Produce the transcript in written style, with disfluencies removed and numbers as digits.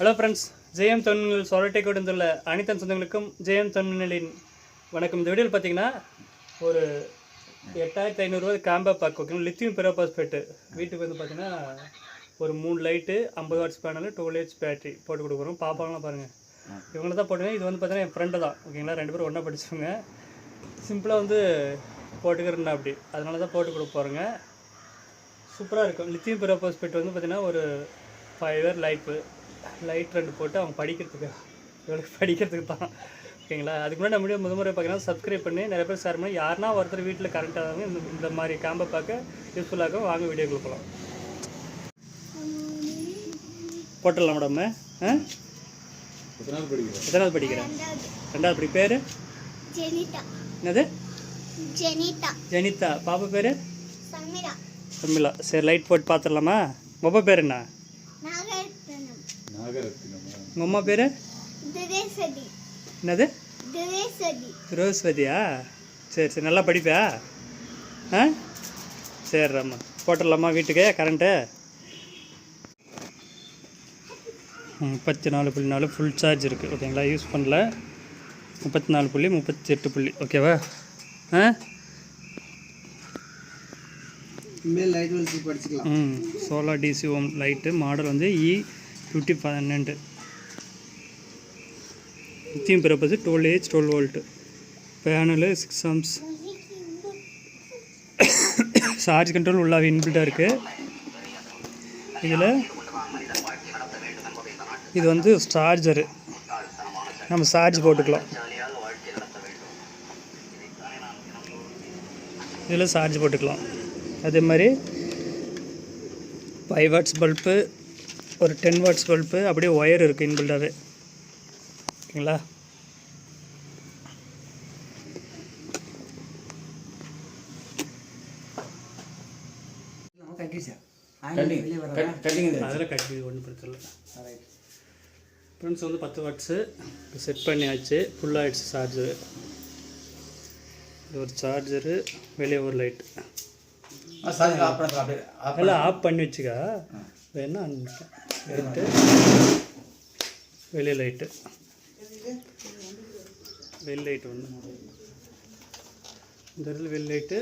Hello friends, ஜெயம் தொழில்நுட்ப சொரட்டை கொடுத்துள்ள அனைத்து சொந்தங்களுக்கும் ஜெயம் தொழில்நுட்பின் வணக்கம். இந்த வீடியோவில் பார்த்தீங்கன்னா ஒரு 8500 காம்போ பேக் ஓகேங்களா. லித்தியம் பெரோபாஸ்பேட்டு வீட்டுக்கு வந்து பார்த்தீங்கன்னா ஒரு 3 light, 50 watts panel, 12 H battery போட்டு கொடுக்குறோம். பார்ப்பாங்களாம் பாருங்கள், இவங்கள தான் போட்டுங்க. இது வந்து பார்த்தீங்கன்னா என் ஃப்ரெண்டு தான் ஓகேங்களா. 2 பேரும் ஒன்றா படிச்சவங்க. சிம்பிளாக வந்து போட்டுக்கிறேன்னா அப்படி, அதனால தான் போட்டு கொடுக்க போகிறேங்க. சூப்பராக இருக்கும். லித்தியம் பெரோபாஸ்பேட் வந்து பார்த்தீங்கன்னா ஒரு 5 இயர் லைட் 2 போட்டு அவங்க படிக்கிறதுக்கு தான் ஓகேங்களா. அதுக்கு முன்னாடி நம்ம வீடியோ முறை பார்க்கலாம், சப்ஸ்கிரைப் பண்ணி நிறைய பேர் ஷேர் பண்ணி, யாருன்னா ஒருத்தர் வீட்டில் கரண்ட் ஆகாங்க இந்த மாதிரி காம்பை பார்க்க யூஸ்ஃபுல்லாக வாங்க வீடியோக்குள்ள போகலாம். போட்டுடலாம் மேடம். எத்தனாவது படிக்கிறேன்? 2வது படி. பேர் என்னது? ஜெனிதா. பாப்பா பேர் சம்மிலா. சரி, லைட் போட்டு பார்த்துடலாமா? மொபைல் பேர் என்ன? உங்கள் அம்மா பேர் என்னது? ரோஸ்வதியா? சரி சரி, நல்லா படிப்பா? சரி அம்மா, போட்டுடலாமா வீட்டுக்கு கரண்ட்டு? 34.4 ஃபுல் சார்ஜ் இருக்குது ஓகேங்களா. யூஸ் பண்ணல. 34.38 ஓகேவா? Solar DC home light. Model வந்து E5012. Lithium ferrophosphate 12 H 12 volt. Panel 6 amps. Charge control உள்ளாவே இன்பில்டாக இருக்குது இதில். இது வந்து சார்ஜரு, நம்ம சார்ஜ் போட்டுக்கலாம். இதில் சார்ஜ் போட்டுக்கலாம். அதே மாதிரி 5 வாட்ஸ் பல்பு, ஒரு 10 வாட்ஸ் பல்பு, அப்படியே ஒயர் இருக்குது இன்பில்டாகவே ஓகேங்களா. அதில் கட்டி ஒன்றும் பிரச்சனை இல்லை. ஃப்ரெண்ட்ஸ் வந்து 10 வாட்ஸு செட் பண்ணியாச்சு. ஃபுல்லாகிடுச்சு சார்ஜரு. ஒரு சார்ஜரு, வெளியே ஒரு லைட்டு எல்லாம் ஆஃப் பண்ணி வச்சுக்கா. வேணா லைட்டு, வெளியே லைட்டு, வெளி லைட்டு ஒன்று, இந்த இடத்துல வெளி லைட்டு.